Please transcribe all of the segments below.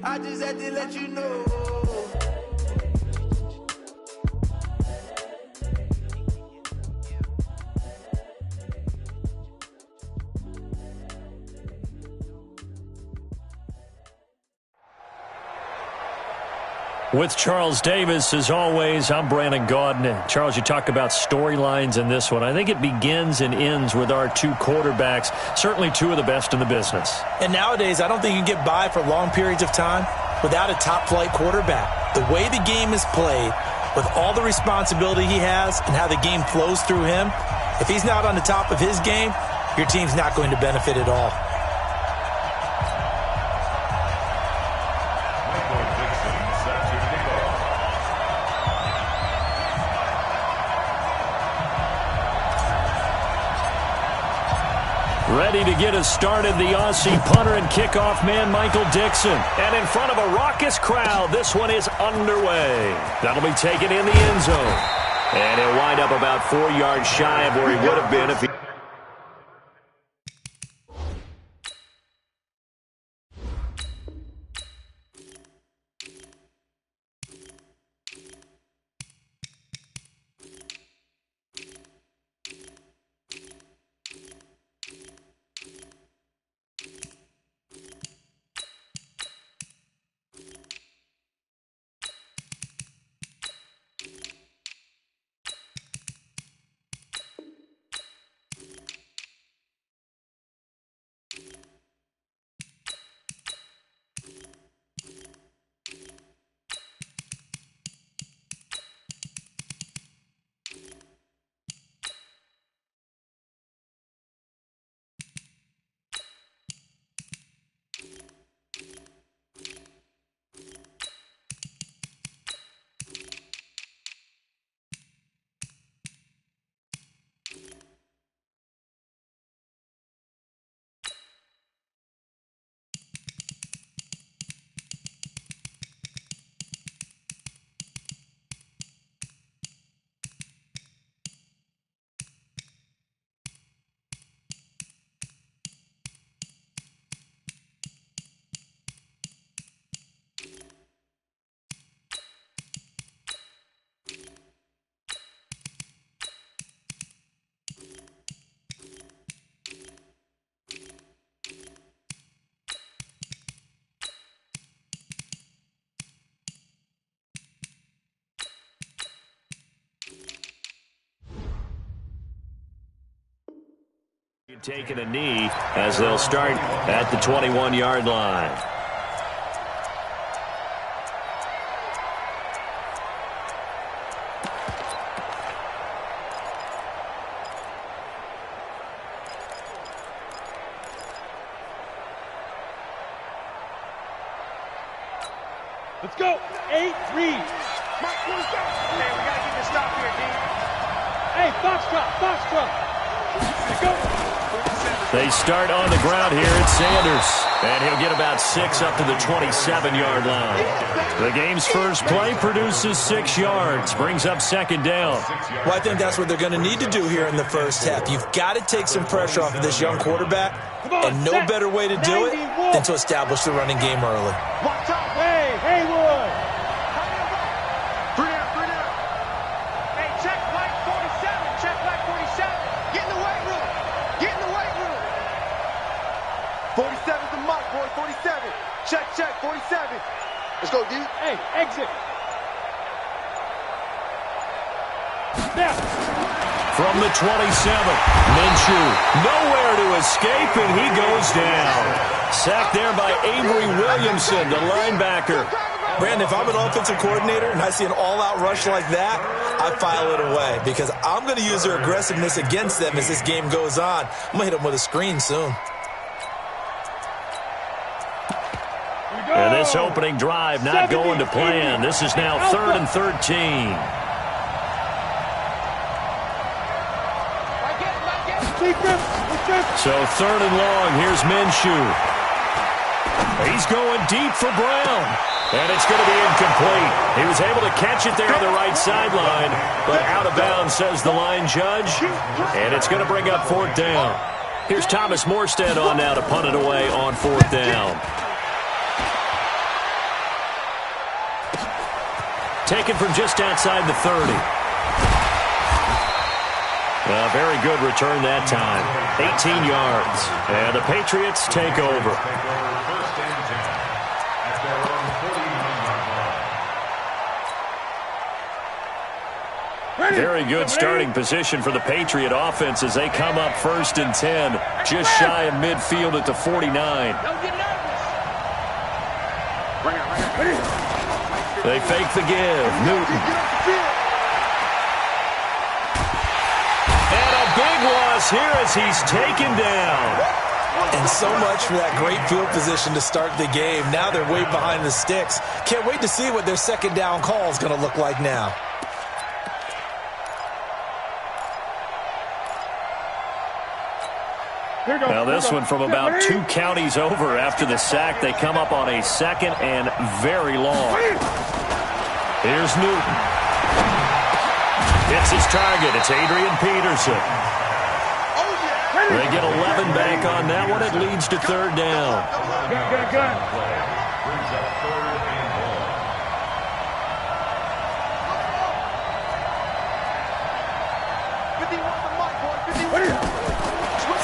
I just had to let you know. With Charles Davis, as always, I'm Brandon Gaudin. Charles, you talk about storylines in this one. I think it begins and ends with our two quarterbacks, certainly two of the best in the business. And nowadays, I don't think you can get by for long periods of time without a top-flight quarterback. The way the game is played, with all the responsibility he has and how the game flows through him, if he's not on the top of his game, your team's not going to benefit at all. Ready to get us started, the Aussie punter and kickoff man, Michael Dixon. And in front of a raucous crowd, this one is underway. That'll be taken in the end zone. And he'll wind up about 4 yards shy of where he would have been if he... taking a knee as they'll start at the 21-yard line. Let's go. 8-3. Mark, let's go. Hey, we got to get this stop here, D. Hey, foxtrot, foxtrot. Let's go. They start on the ground here at Sanders. And he'll get about 6 up to the 27-yard line. The game's first play produces 6 yards, brings up second down. Well, I think that's what they're going to need to do here in the first half. You've got to take some pressure off of this young quarterback, and no better way to do it than to establish the running game early. Watch out. Hey, Haywood. Bring out. Hey, check flight 47. Check flight 47. Get in the weight room. 47's the mark, boy. 47. Check, 47. Let's go, D. Hey, exit. Snap. From the 27, Minshew nowhere to escape, and he goes down. Sacked there by Avery Williamson, the linebacker. Brandon, if I'm an offensive coordinator and I see an all-out rush like that, I file it away because I'm going to use their aggressiveness against them as this game goes on. I'm going to hit them with a screen soon. And this opening drive not going to plan. This is now 3rd and 13. So 3rd and long. Here's Minshew. He's going deep for Brown. And it's going to be incomplete. He was able to catch it there on the right sideline, but out of bounds, says the line judge. And it's going to bring up 4th down. Here's Thomas Morstead on now to punt it away on 4th down. taken from just outside the 30. A very good return that time. 18 yards. And the Patriots take over. Very good starting position for the Patriot offense as they come up 1st and 10, just shy of midfield at the 49. They fake the give. Newton. And a big loss here as he's taken down. And so much for that great field position to start the game. Now they're way behind the sticks. Can't wait to see what their second down call is going to look like now. Now this one from about 2 counties over after the sack. They come up on a 2nd and very long. Here's Newton. Hits his target. It's Adrian Peterson. They get 11 back on that one. It leads to 3rd down.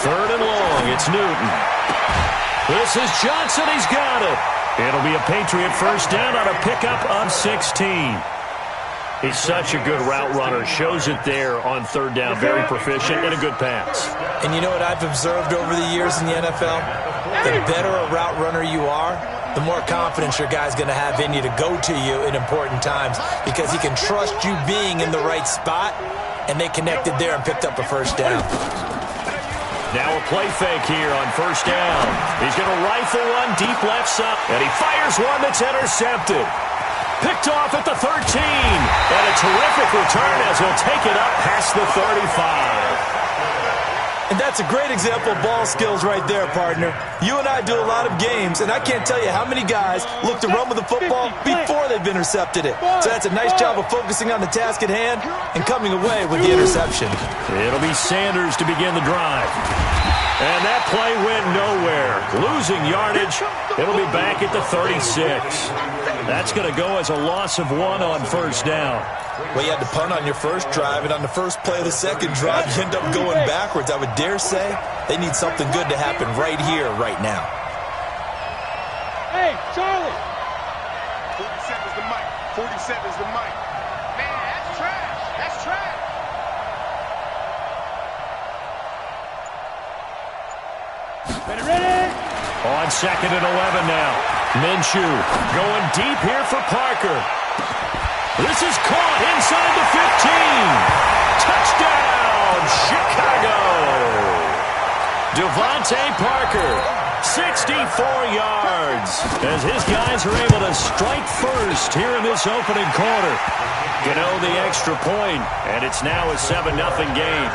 Third and long, it's Newton. This is Johnson, he's got it. It'll be a Patriot first down on a pickup of 16. He's such a good route runner, shows it there on 3rd down, very proficient and a good pass. And you know what I've observed over the years in the NFL? The better a route runner you are, the more confidence your guy's going to have in you to go to you in important times because he can trust you being in the right spot, and they connected there and picked up a first down. Now a play fake here on 1st down. He's going to rifle one deep left side, and he fires one that's intercepted. Picked off at the 13, and a terrific return as he'll take it up past the 35. And that's a great example of ball skills right there, partner. You and I do a lot of games, and I can't tell you how many guys look to run with the football before they've intercepted it. So that's a nice job of focusing on the task at hand and coming away with the interception. It'll be Sanders to begin the drive. And that play went nowhere. Losing yardage. It'll be back at the 36. That's going to go as a loss of 1 on 1st down. Well, you had to punt on your first drive, and on the first play of the second drive, you end up going backwards. I would dare say they need something good to happen right here, right now. Hey, Charlie! 47's the mic. 47's the mic. Man, that's trash. That's trash. Ready? On 2nd and 11 now. Minshew going deep here for Parker. This is caught inside the 15. Touchdown, Chicago. Devontae Parker, 64 yards, as his guys are able to strike first here in this opening quarter. Get the extra point, and it's now a 7-0 game.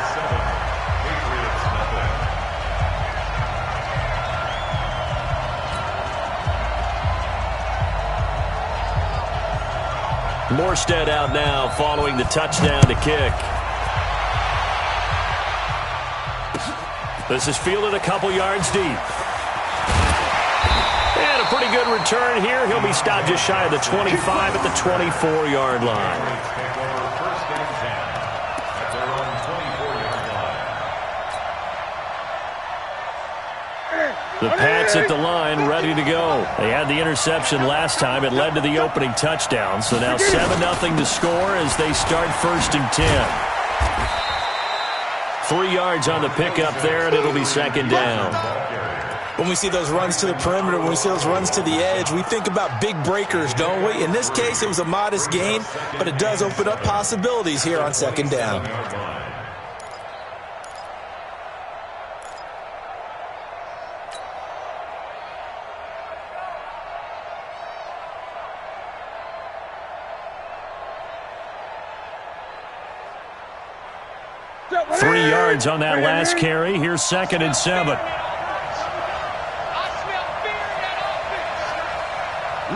Morstead out now following the touchdown to kick. This is fielded a couple yards deep. And a pretty good return here. He'll be stopped just shy of the 25 at the 24-yard line. The Pats at the line, ready to go. They had the interception last time. It led to the opening touchdown. So now 7-0 to score as they start 1st and 10. 3 yards on the pickup there, and it'll be 2nd down. When we see those runs to the perimeter, when we see those runs to the edge, we think about big breakers, don't we? In this case, it was a modest gain, but it does open up possibilities here on 2nd down. Three yards on that last carry. Here's 2nd and 7. I smell fear in that offense.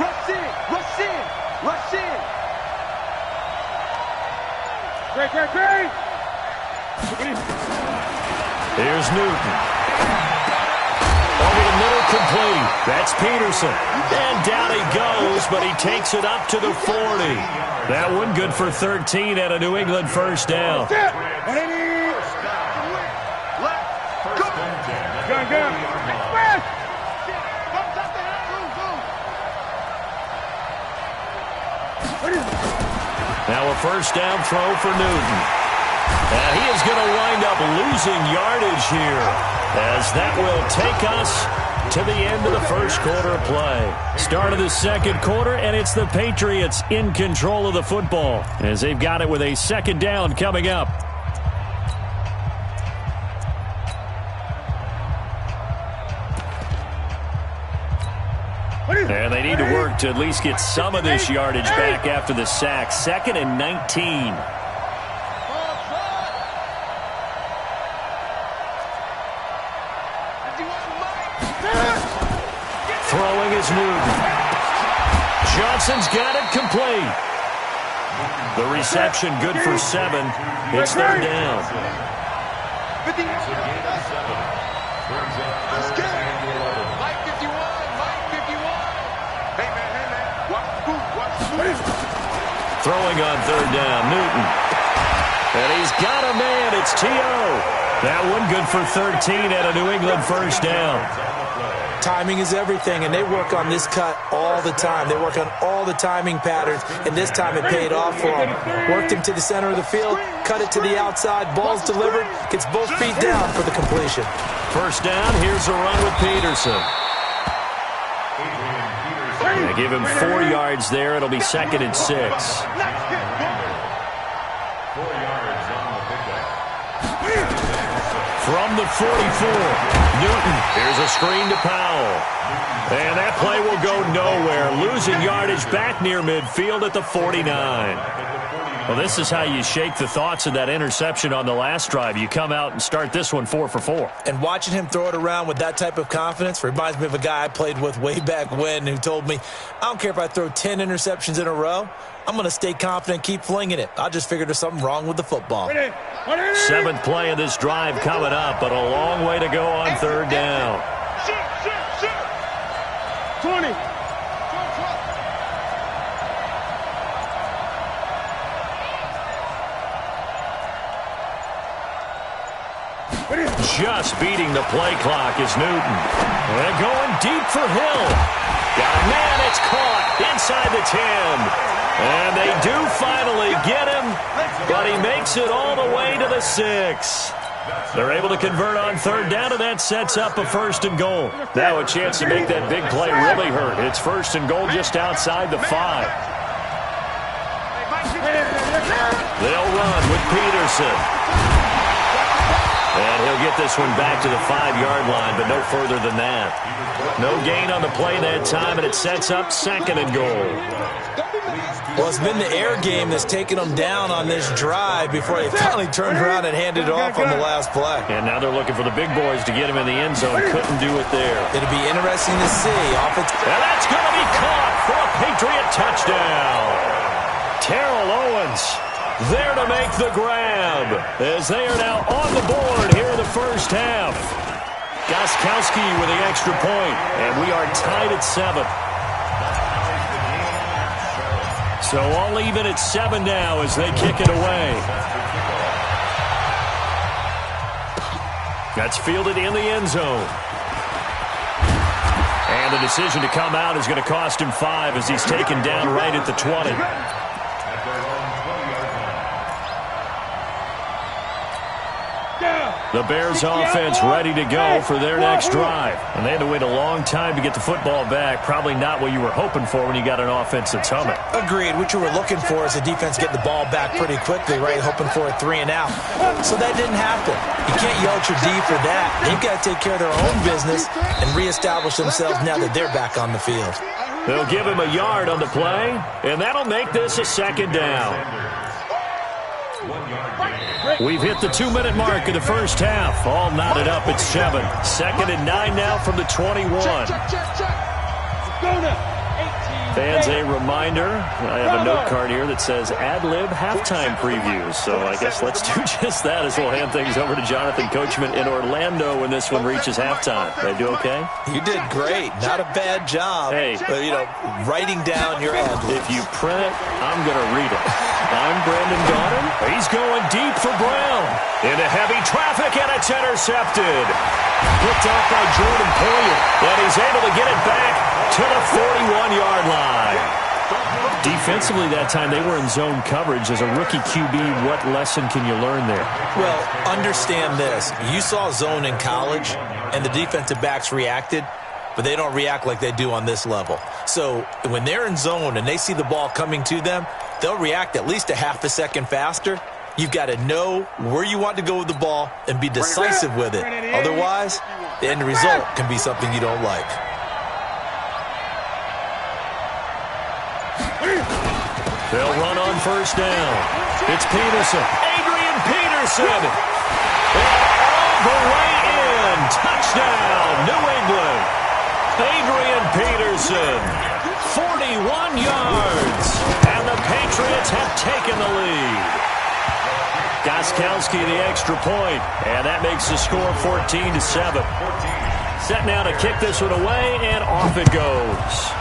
Rush in, rush in, rush in. Great. Here's Newton. Over the middle, complete. That's Peterson. And down he goes goes, but he takes it up to the 40. That one good for 13 and a New England first down. Now a first down throw for Newton. And he is going to wind up losing yardage here, as that will take us to the end of the first quarter of play. Start of the second quarter, and it's the Patriots in control of the football, as they've got it with a second down coming up. And they need to work to at least get some of this yardage back after the sack. 2nd and 19. Throwing is Newton. Johnson's got it complete. The reception good for 7. It's 3rd down. Throwing on 3rd down, Newton. And he's got a man. It's T.O. That one good for 13 and a New England first down. Timing is everything, and they work on this cut all the time. They work on all the timing patterns, and this time it paid off for them. Worked him to the center of the field, cut it to the outside, ball's delivered, gets both feet down for the completion. First down, here's a run with Peterson. They give him 4 yards there. It'll be 2nd and 6. From the 44, Newton. Here's a screen to Powell. And that play will go nowhere. Losing yardage back near midfield at the 49. Well, this is how you shake the thoughts of that interception on the last drive. You come out and start this one 4 for 4. And watching him throw it around with that type of confidence reminds me of a guy I played with way back when who told me, I don't care if I throw 10 interceptions in a row. I'm going to stay confident, keep flinging it. I just figured there's something wrong with the football. 7th play of this drive coming up, but a long way to go on 3rd down. 20. Just beating the play clock is Newton. They're going deep for Hill. Got a man, it's caught inside the 10. And they do finally get him, but he makes it all the way to the 6. They're able to convert on 3rd down, and that sets up a 1st and goal. Now a chance to make that big play really hurt. It's 1st and goal just outside the 5. They'll run with Peterson. And he'll get this one back to the 5-yard line, but no further than that. No gain on the play that time, and it sets up 2nd and goal. Well, it's been the air game that's taken them down on this drive before they finally turned around and handed it off on the last play. And now they're looking for the big boys to get him in the end zone. Couldn't do it there. It'll be interesting to see. And that's going to be caught for a Patriot touchdown. Terrell Owens there to make the grab, as they are now on the board here in the first half. Gostkowski with the extra point, and we are tied at 7. So all even at 7 now as they kick it away. That's fielded in the end zone. And the decision to come out is going to cost him 5 as he's taken down right at the 20. The Bears offense ready to go for their next drive. And they had to wait a long time to get the football back. Probably not what you were hoping for when you got an offense that's humming. Agreed. What you were looking for is the defense getting the ball back pretty quickly, right? Hoping for a 3 and out. So that didn't happen. You can't yell at your D for that. They've got to take care of their own business and reestablish themselves now that they're back on the field. They'll give him a yard on the play, and that'll make this a 2nd down. We've hit the 2-minute mark of the first half. All knotted up at 7. 2nd and 9 now from the 21. Fans, a reminder, I have a note card here that says ad-lib halftime previews. So I guess let's do just that as we'll hand things over to Jonathan Coachman in Orlando when this one reaches halftime. Did I do okay? You did great. Not a bad job. Hey. But, writing down your ad-libs. If you print it, I'm going to read it. I'm Brandon Gaudin. He's going deep for Brown. Into heavy traffic, and it's intercepted. Picked off by Jordan Poyer. And he's able to get it back to the 41-yard line. Defensively that time, they were in zone coverage. As a rookie QB, what lesson can you learn there? Well, understand this. You saw zone in college, and the defensive backs reacted, but they don't react like they do on this level. So when they're in zone and they see the ball coming to them, they'll react at least a half a second faster. You've got to know where you want to go with the ball and be decisive with it. Otherwise, the end result can be something you don't like. They'll run on first down. It's Peterson. Adrian Peterson. All the way in. Touchdown, New England. Adrian Peterson. 41 yards. And the Patriots have taken the lead. Gostkowski the extra point. And that makes the score 14-7. Set now to kick this one away, and off it goes.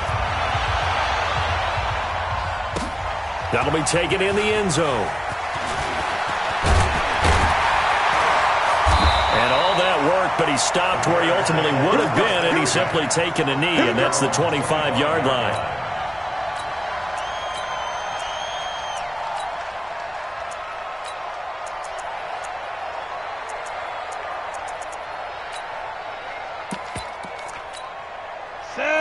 That'll be taken in the end zone. And all that work, but he stopped where he ultimately would have been, and he's simply taken a knee, and that's the 25-yard line.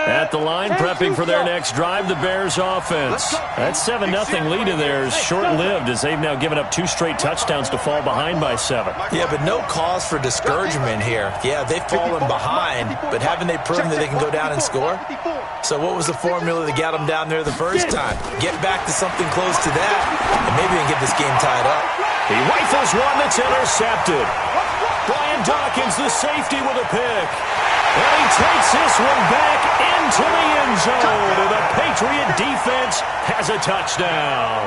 At the line, prepping for their next drive, the Bears offense. That 7-0 lead of theirs short-lived as they've now given up 2 straight touchdowns to fall behind by 7. Yeah, but no cause for discouragement here. Yeah, they've fallen behind, but haven't they proven that they can go down and score? So what was the formula that got them down there the first time? Get back to something close to that, and maybe they can get this game tied up. He rifles one that's intercepted. Brian Dawkins, the safety, with a pick. And he takes this one back into the end zone. And the Patriot defense has a touchdown.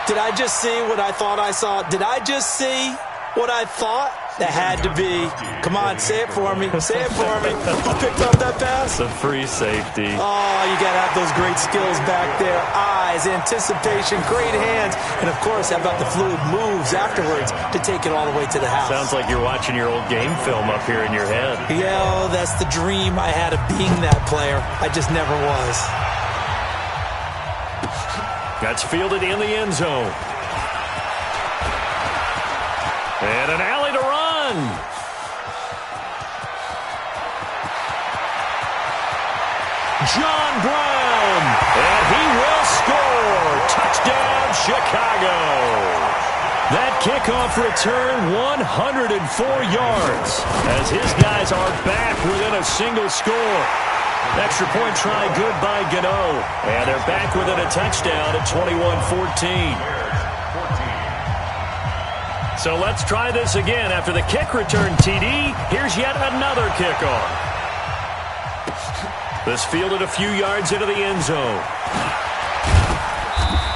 Did I just see what I thought I saw? Did I just see what I thought? That had to be. Come on, say it for me. Say it for me. Who picked up that pass? It's a free safety. Oh, you got to have those great skills back there. Eyes, anticipation, great hands. And, of course, how about the fluid moves afterwards to take it all the way to the house? Sounds like you're watching your old game film up here in your head. Yeah, oh, that's the dream I had of being that player. I just never was. That's fielded in the end zone. And an alley to run. John Brown. And he will score. Touchdown, Chicago. That kickoff return, 104 yards, as his guys are back within a single score. Extra point try good by Gano. And they're back within a touchdown at 21-14. So let's try this again. After the kick return TD, here's yet another kickoff. This fielded a few yards into the end zone.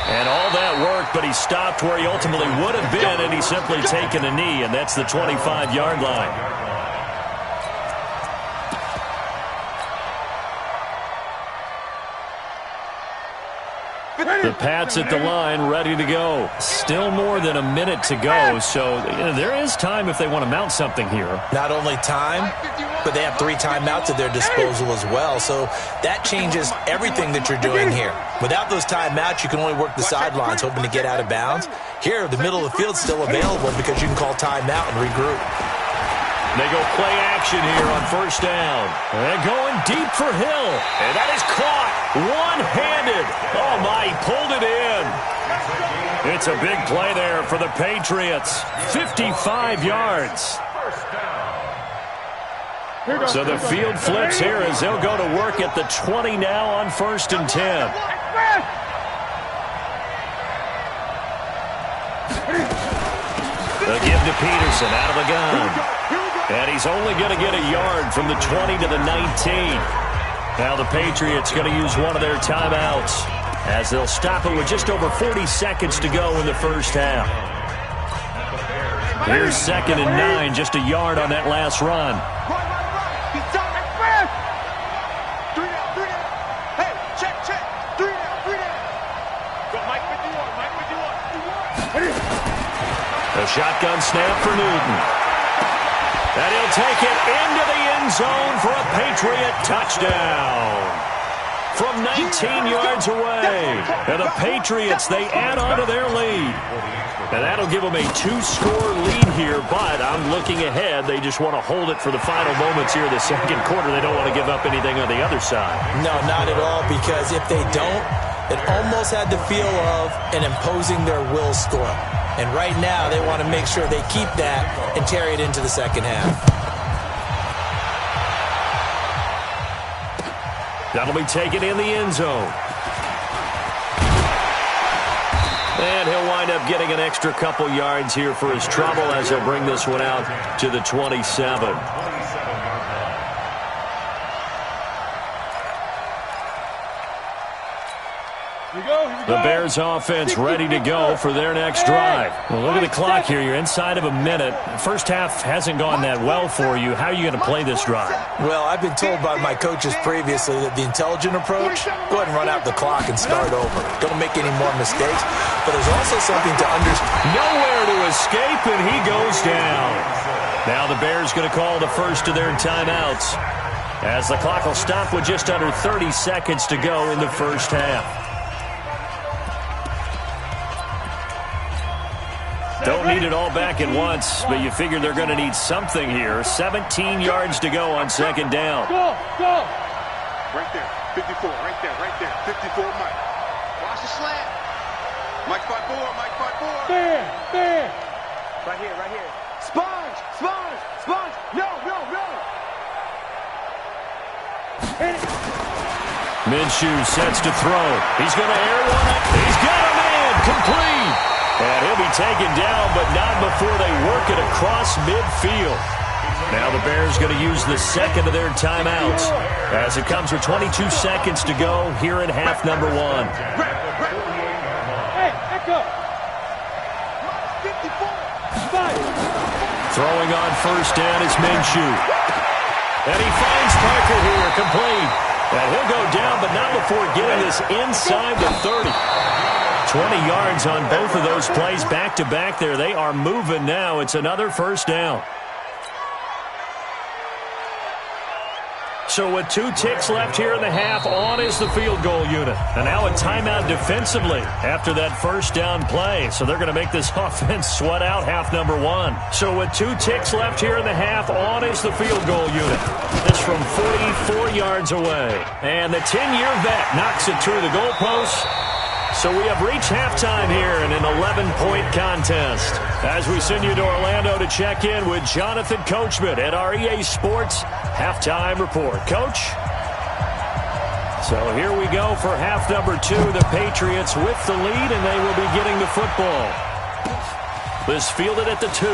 And all that work, but he stopped where he ultimately would have been, and he's simply taken a knee, and that's the 25-yard line. The Pats at the line, ready to go. Still more than a minute to go, so there is time if they want to mount something here. Not only time, but they have 3 timeouts at their disposal as well, so that changes everything that you're doing here. Without those timeouts, you can only work the sidelines, hoping to get out of bounds. Here, the middle of the field's still available because you can call timeout and regroup. They go play action here on first down. And going deep for Hill. And that is caught one-handed. Oh, my, he pulled it in. It's a big play there for the Patriots. 55 yards. So the field flips here as they'll go to work at the 20 now on first and 10. They'll give to Peterson out of the gun. And he's only going to get a yard from the 20 to the 19. Now the Patriots going to use one of their timeouts as they'll stop it with just over 40 seconds to go in the first half. Here's 2nd and 9, just a yard on that last run. He's done. Express. 3 down, 3 down. Hey, check. 3 down, 3 down. Go, Mike 51, Mike 51. A shotgun snap for Newton. And he'll take it into the end zone for a Patriot touchdown. From 19 yards away. And the Patriots, they add on to their lead. And that'll give them a 2-score lead here, but I'm looking ahead. They just want to hold it for the final moments here in the second quarter. They don't want to give up anything on the other side. No, not at all, because if they don't, it almost had the feel of an imposing their will score. And right now, they want to make sure they keep that and carry it into the second half. That'll be taken in the end zone. And he'll wind up getting an extra couple yards here for his trouble as he'll bring this one out to the 27. The Bears offense ready to go for their next drive. Well, look at the clock here. You're inside of a minute. First half hasn't gone that well for you. How are you going to play this drive? Well, I've been told by my coaches previously that the intelligent approach, go ahead and run out the clock and start over. Don't make any more mistakes. But there's also something to understand. Nowhere to escape, and he goes down. Now the Bears going to call the first of their timeouts as the clock will stop with just under 30 seconds to go in the first half. Don't need it all back at once, but you figure they're going to need something here. 17 yards to go on second down. Go! Right there, 54, right there. 54, Mike. Watch the slant. Mike 5-4, Mike 5-4. There. Right here. Sponge. No. Minshew sets to throw. He's going to air one. He's got a man. Complete. And he'll be taken down, but not before they work it across midfield. Now the Bears going to use the second of their timeouts as it comes with 22 seconds to go here in half number 1. Hey, back up. 54. Throwing on first down is Minshew. And he finds Parker here, complete. And he'll go down, but not before getting this inside the 30. 20 yards on both of those plays back-to-back there. They are moving now. It's another first down. So with 2 ticks left here in the half, on is the field goal unit. And now a timeout defensively after that first down play. So they're going to make this offense sweat out half number 1. So with 2 ticks left here in the half, on is the field goal unit. This from 44 yards away. And the 10-year vet knocks it through the goalpost. So we have reached halftime here in an 11-point contest. As we send you to Orlando to check in with Jonathan Coachman at our EA Sports Halftime Report. Coach? So here we go for half number 2. The Patriots with the lead, and they will be getting the football. This fielded at the 2.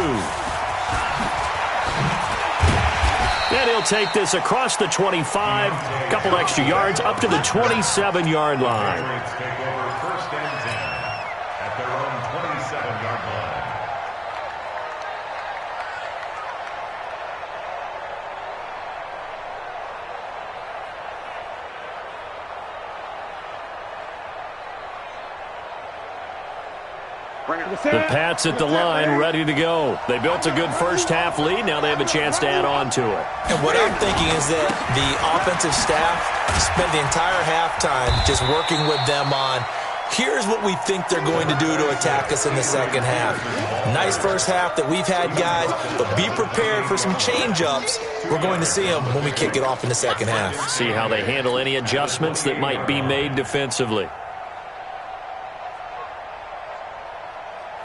And he'll take this across the 25, a couple extra yards, up to the 27-yard line. The Pats at the line, ready to go. They built a good first-half lead. Now they have a chance to add on to it. And what I'm thinking is that the offensive staff spent the entire halftime just working with them on, here's what we think they're going to do to attack us in the second half. Nice first half that we've had, guys, but be prepared for some change-ups. We're going to see them when we kick it off in the second half. See how they handle any adjustments that might be made defensively.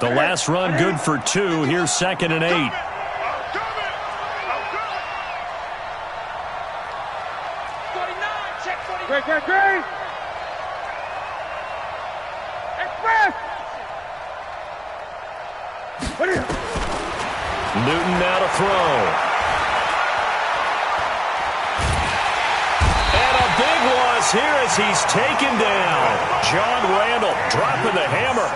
The last run good for 2. Here's 2nd and 8. Great. Express. Newton now to throw. And a big here as he's taken down. John Randall dropping the hammer.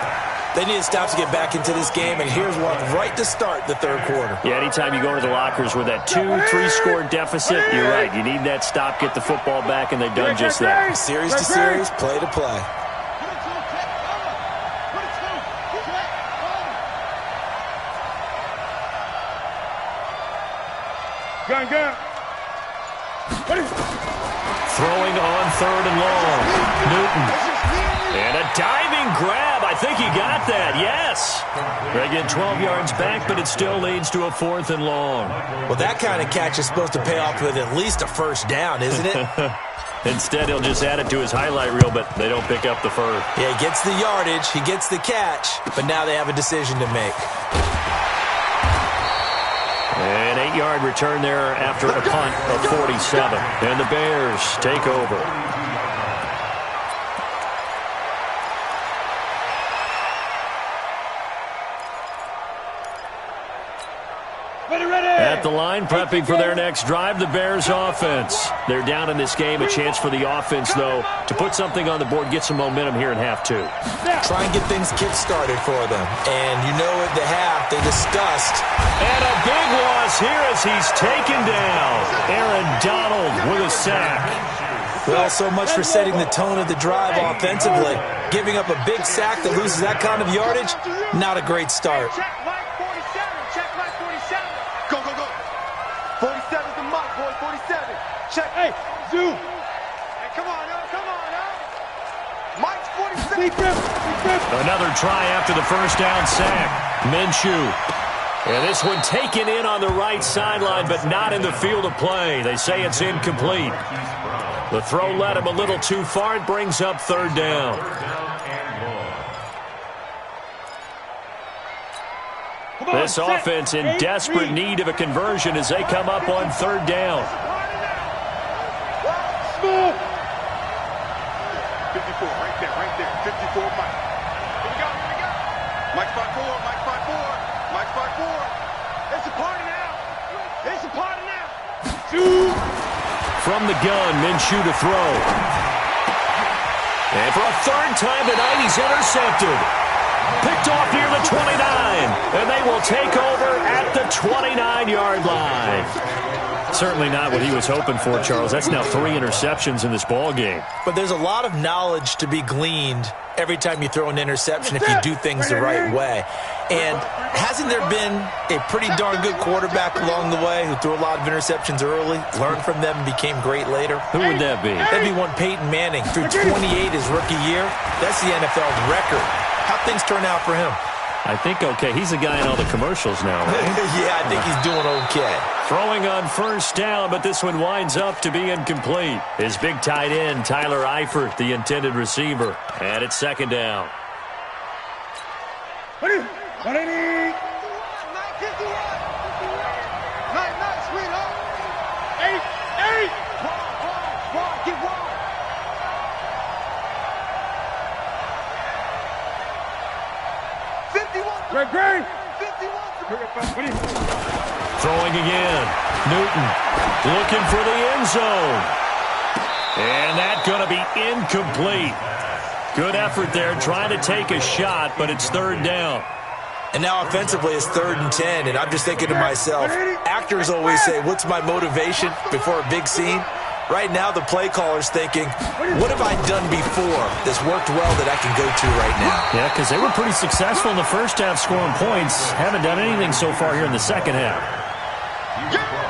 They need to stop to get back into this game, and here's one right to start the third quarter. Yeah, anytime you go into the lockers with that 2-3 score deficit, you're right. You need that stop, get the football back, and they've done just that. Series to series, play to play. Gun. Throwing on third and long. Newton. And a diving grab. I think he got that. Yes. They get 12 yards back, but it still leads to a 4th and long. Well, that kind of catch is supposed to pay off with at least a first down, isn't it? Instead, he'll just add it to his highlight reel, but they don't pick up the first. Yeah, he gets the yardage, he gets the catch, but now they have a decision to make. An 8-yard return there after a punt of 47. And the Bears take over. At the line, prepping for their next drive, the Bears offense. They're down in this game. A chance for the offense, though, to put something on the board, get some momentum here in half 2. Try and get things kick-started for them. And you know at the half, they discussed. And a big loss here as he's taken down. Aaron Donald with a sack. Well, so much for setting the tone of the drive offensively. Giving up a big sack that loses that kind of yardage, not a great start. Check Mike 47. Check Mike 47. Go. 47's the Mike, boy. 47. Check. Hey, Zoo. Hey, come on, Mike's 47. Another try after the first down sack. Minshew. And this one taken in on the right sideline, but not in the field of play. They say it's incomplete. The throw led him a little too far. It brings up third down. This offense in desperate need of a conversion as they come up on third down. 54, right there. 54, Mike. Here we go. Mike 5-4. It's a party now. From the gun, Minshew to throw. And for a third time tonight, he's intercepted. Picked off near the 29, and they will take over at the 29-yard line. Certainly not what he was hoping for, Charles. That's now 3 interceptions in this ball game. But there's a lot of knowledge to be gleaned every time you throw an interception if you do things the right way. And hasn't there been a pretty darn good quarterback along the way who threw a lot of interceptions early, learned from them, and became great later? Who would that be? That'd be one Peyton Manning. Threw 28 his rookie year. That's the NFL record. How'd things turn out for him? I think okay. He's the guy in all the commercials now, right? Yeah, I think he's doing okay. Throwing on first down, but this one winds up to be incomplete. His big tight end, Tyler Eifert, the intended receiver. And it's second down. Great. Throwing again. Newton looking for the end zone. And that's going to be incomplete. Good effort there trying to take a shot, but it's third down. And now offensively it's 3rd and 10, and I'm just thinking to myself, actors always say, what's my motivation before a big scene? Right now the play caller's thinking, what have I done before that's worked well that I can go to right now? Yeah, because they were pretty successful in the first half scoring points. Haven't done anything so far here in the second half.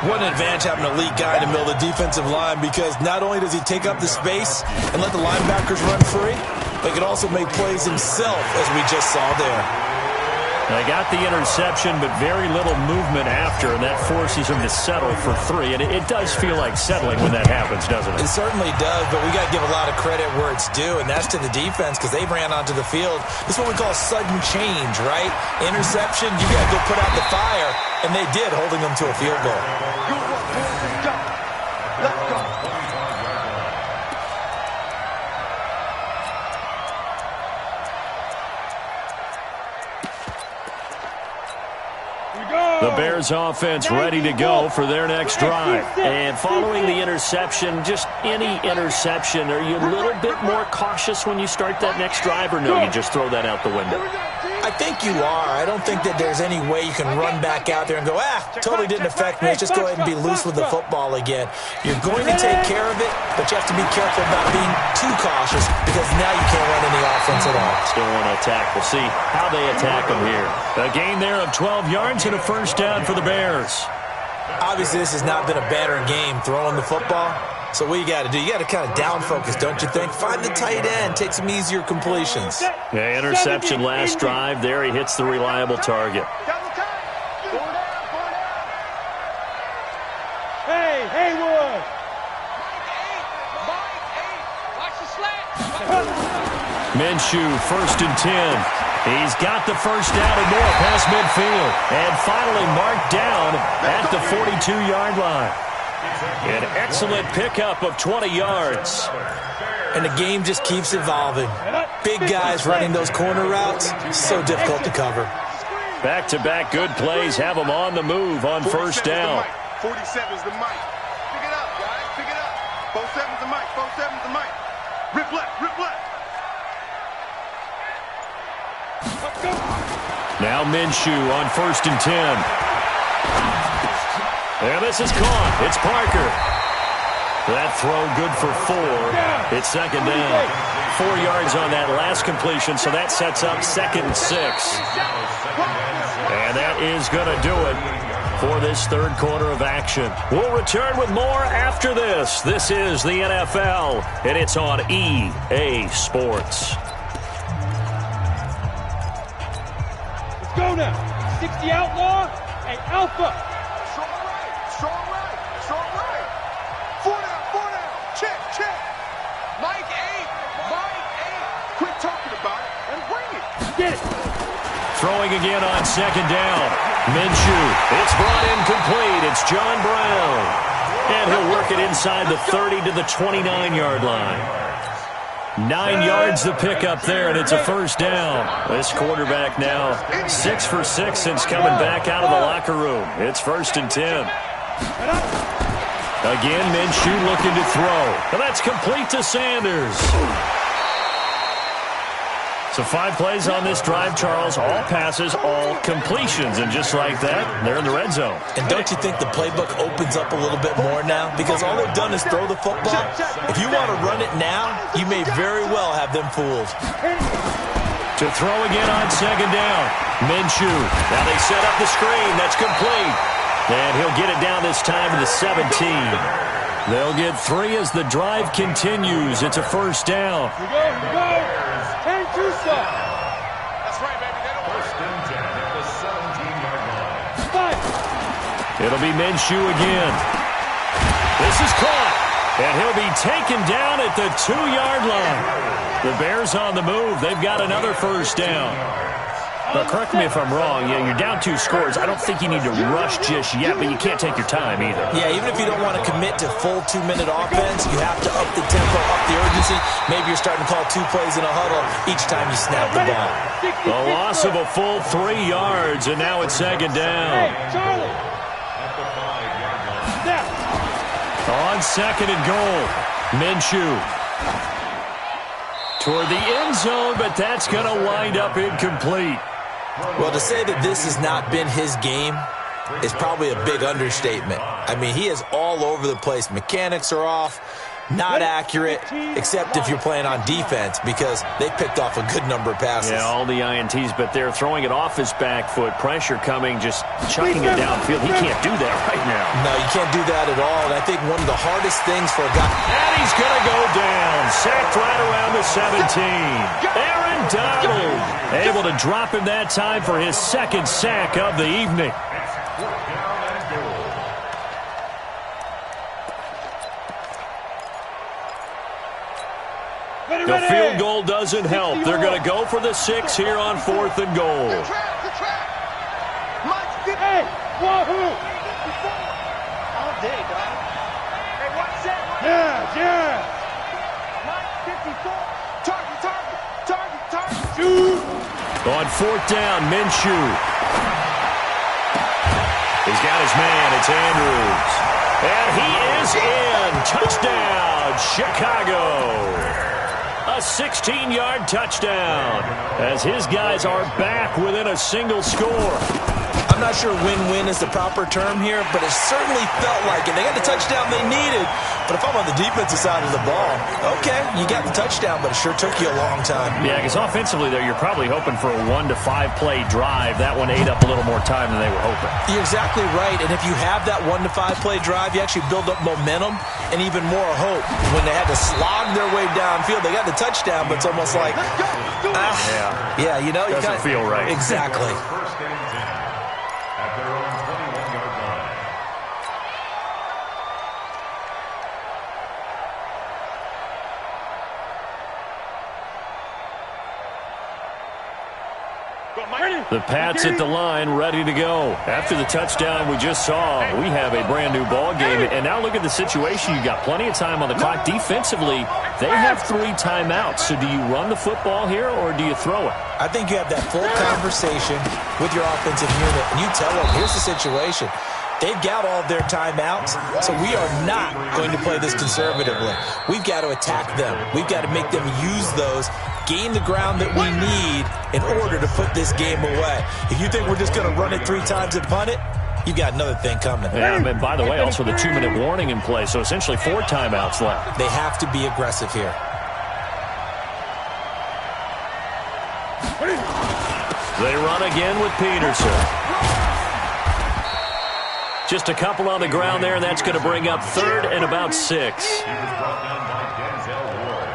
What an advantage having an elite guy in the middle of the defensive line, because not only does he take up the space and let the linebackers run free, but he can also make plays himself, as we just saw there. They got the interception, but very little movement after, and that forces him to settle for 3. And it does feel like settling when that happens, doesn't it? It certainly does, but we got to give a lot of credit where it's due, and that's to the defense, because they ran onto the field. This is what we call sudden change, right? Interception, you got to go put out the fire, and they did, holding them to a field goal. Let's go. The The Bears offense ready to go for their next drive. And following the interception, just any interception, are you a little bit more cautious when you start that next drive, or no, you just throw that out the window? I think you are. I don't think that there's any way you can run back out there and go, totally didn't affect me. Let's just go ahead and be loose with the football again. You're going to take care of it, but you have to be careful about being too cautious because now you can't run any offense at all. Still want to attack. We'll see how they attack them here. A gain there of 12 yards and a first down for the Bears. Obviously, this has not been a banner game throwing the football. So what you got to do, you got to kind of down focus, don't you think? Find the tight end, take some easier completions. Yeah, interception last drive. There he hits the reliable target. Hey, Haywood. Minshew, 1st and 10. He's got the first down and more past midfield. And finally marked down at the 42-yard line. An excellent pickup of 20 yards. And the game just keeps evolving. Big guys running those corner routes, so difficult to cover. Back-to-back good plays have them on the move on first down. 47's the mic. Pick it up, guys. Pick it up. 47's the mic. 47's the mic. Rip left. Rip left. Now Minshew on 1st and 10. And this is caught. It's Parker. That throw good for 4. It's second down. 4 yards on that last completion, so that sets up 2nd and 6. And that is going to do it for this third quarter of action. We'll return with more after this. This is the NFL, and it's on EA Sports. Let's go now. 60 outlaw and alpha. Strong right. 4 down. Check. Mike 8. Quit talking about it and bring it. Get it. Throwing again on second down. Minshew. It's brought in complete. It's John Brown. And he'll work it inside the 30 to the 29-yard line. 9 yards to pick up there, and it's a first down. This quarterback now 6 for 6 since coming back out of the locker room. It's 1st and 10. Again, Minshew looking to throw. And that's complete to Sanders. So 5 plays on this drive, Charles. All passes, all completions. And just like that, they're in the red zone. And don't you think the playbook opens up a little bit more now? Because all they've done is throw the football. If you want to run it now, you may very well have them fooled. To throw again on second down. Minshew. Now they set up the screen. That's complete. And he'll get it down this time to the 17. They'll get 3 as the drive continues. It's a first down. Here we go. 10 to stop. That's right, baby. They don't first and 10 at the 17-yard line. It'll be Minshew again. This is caught. And he'll be taken down at the 2-yard line. The Bears on the move. They've got another first down. Now, correct me if I'm wrong. Yeah, you're down 2 scores. I don't think you need to rush just yet, but you can't take your time either. Yeah, even if you don't want to commit to full 2-minute offense, you have to up the tempo, up the urgency. Maybe you're starting to call 2 plays in a huddle each time you snap the ball. A loss of a full 3 yards, and now it's second down. Hey, Charlie. On second and goal, Minshew. Toward the end zone, but that's going to wind up incomplete. Well, to say that this has not been his game is probably a big understatement. I mean, he is all over the place. Mechanics are off, not accurate, except if you're playing on defense because they picked off a good number of passes. Yeah, all the INTs, but they're throwing it off his back foot. Pressure coming, just chucking it downfield. He can't do that right now. No, you can't do that at all. And I think one of the hardest things for a guy... And he's going to go down. Sacked right around the 17. Aaron Donald able to drop him that time for his 2nd sack of the evening. The field goal doesn't help. They're going to go for the 6 here on 4th and goal. Hey, wahoo! All day, dog. Hey, what's that? Yeah. Mike 54. Target. Shoot. On 4th down, Minshew. He's got his man. It's Andrews. And he is in. Touchdown, Chicago. A 16-yard touchdown as his guys are back within a single score. I'm not sure win-win is the proper term here, but it certainly felt like it. They got the touchdown they needed, but if I'm on the defensive side of the ball, okay, you got the touchdown, but it sure took you a long time. Yeah, because offensively there, you're probably hoping for a 1 to 5 play drive. That one ate up a little more time than they were hoping. You're exactly right, and if you have that 1 to 5 play drive, you actually build up momentum and even more hope. When they had to slog their way downfield, they got the touchdown, but it's almost like, yeah, you know, doesn't feel right. Exactly. The Pats at the line, ready to go. After the touchdown we just saw, we have a brand-new ball game. And now look at the situation. You've got plenty of time on the clock. Defensively, they have 3 timeouts. So do you run the football here or do you throw it? I think you have that full conversation with your offensive unit, and you tell them, here's the situation. They've got all their timeouts, so we are not going to play this conservatively. We've got to attack them. We've got to make them use those, gain the ground that we need in order to put this game away. If you think we're just going to run it 3 times and punt it, you've got another thing coming. Yeah, and by the way, also the 2-minute warning in play, so essentially 4 timeouts left. They have to be aggressive here. They run again with Peterson. Just a couple on the ground there, and that's going to bring up 3rd and about 6. He was brought down by Denzel Ward.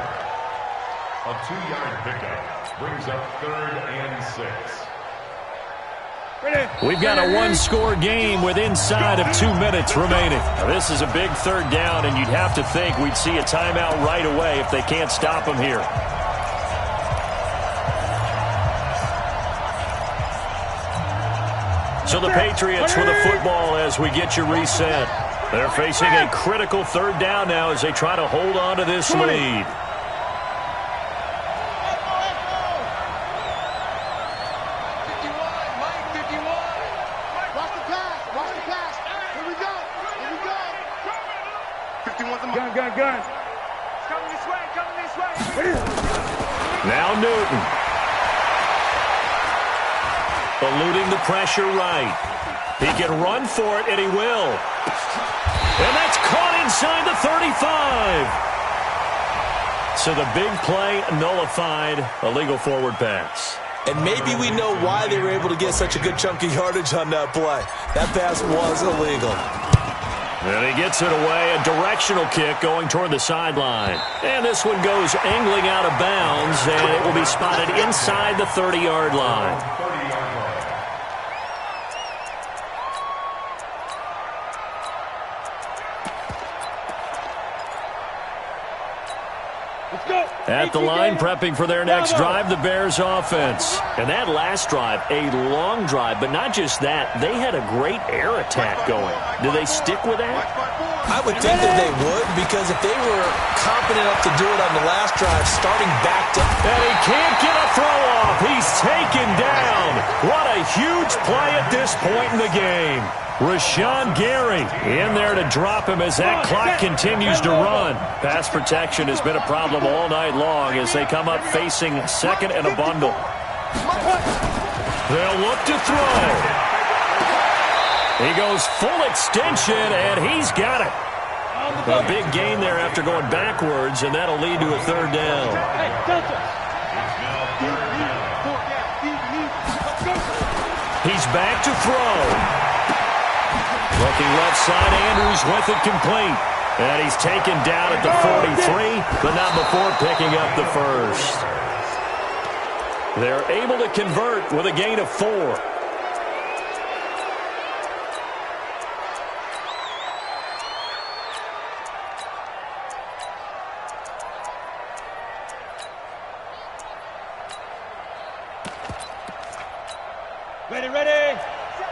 A 2-yard pickup brings up 3rd and 6. We've got a 1-score game with inside of 2 minutes remaining. Now, this is a big 3rd down, and you'd have to think we'd see a timeout right away if they can't stop them here. So the Patriots with the football as we get you reset. They're facing a critical 3rd down now as they try to hold on to this lead. Gun. Coming this way. Now Newton. Eluding the pressure right. He can run for it, and he will. And that's caught inside the 35. So the big play nullified, illegal forward pass. And maybe we know why they were able to get such a good chunk of yardage on that play. That pass was illegal. And he gets it away, a directional kick going toward the sideline. And this one goes angling out of bounds, and it will be spotted inside the 30-yard line. At the line, prepping for their next drive, the Bears offense. And that last drive, a long drive, but not just that. They had a great air attack going. Do they stick with that? I would think that they would, because if they were confident enough to do it on the last drive, starting back to... And he can't get a throw off. He's taken down. What a huge play at this point in the game. Rashawn Gary in there to drop him as that clock continues to run. Pass protection has been a problem all night long as they come up facing 2nd and a bundle. They'll look to throw. He goes full extension, and he's got it. A big gain there after going backwards, and that'll lead to a 3rd down. He's back to throw. Looking left side, Andrews with it complete. And he's taken down at the 43, but not before picking up the 1st. They're able to convert with a gain of 4. Ready.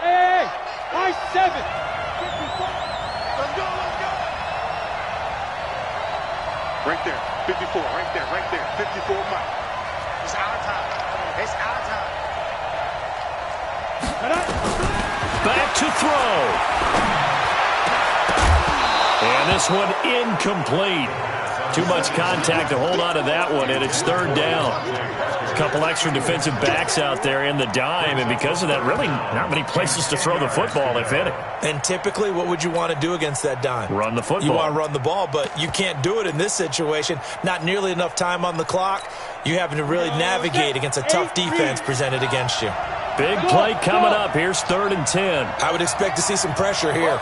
Hey, nice 7. Let's go. Right there, 54, right there, 54, Mike. It's our time. Back to throw. And this one incomplete. Too much contact to hold on to that one, and it's third down. A couple extra defensive backs out there in the dime, and because of that, really not many places to throw the football, if any. And typically, what would you want to do against that dime? Run the football. You want to run the ball, but you can't do it in this situation. Not nearly enough time on the clock. You having to really navigate against a tough defense presented against you. Big play coming up. Here's 3rd and 10. I would expect to see some pressure here.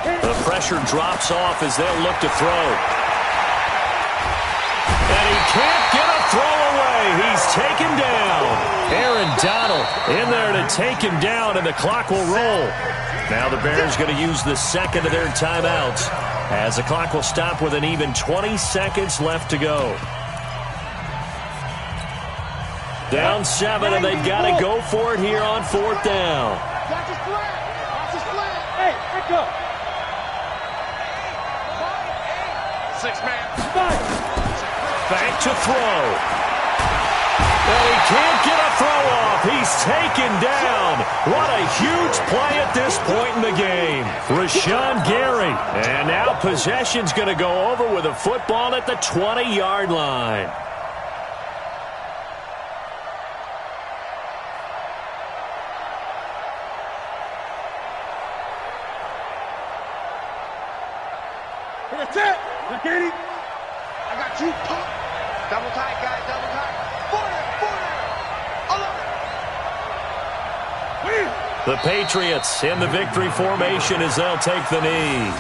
The pressure drops off as they'll look to throw. And he can't get a throw away. He's taken down. Aaron Donald in there to take him down, and the clock will roll. Now the Bears going to use the second of their timeouts as the clock will stop with an even 20 seconds left to go. Down 7, and they've got to go for it here on 4th down. Hey, pick up. 6-man. Back to throw. Well, he can't get a throw off. He's taken down. What a huge play at this point in the game. Rashawn Gary. And now possession's going to go over with a football at the 20-yard line. That's it. I get it. I got you, pump. Double tight, guys, double tight. 40. The Patriots in the victory formation as they'll take the knee.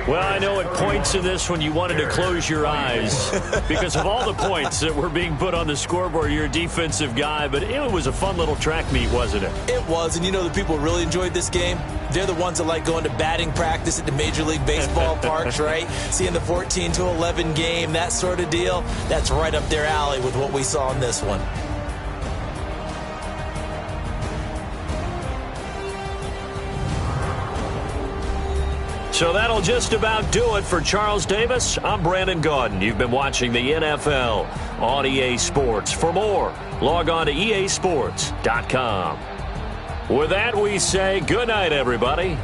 Well, I know at points in this one you wanted to close your eyes because of all the points that were being put on the scoreboard. You're a defensive guy, but it was a fun little track meet, wasn't it? It was, and you know the people who really enjoyed this game? They're the ones that like going to batting practice at the Major League Baseball parks, right? Seeing the 14-11 game, that sort of deal. That's right up their alley with what we saw in this one. So that'll just about do it for Charles Davis. I'm Brandon Gaudin. You've been watching the NFL on EA Sports. For more, log on to easports.com. With that, we say good night, everybody.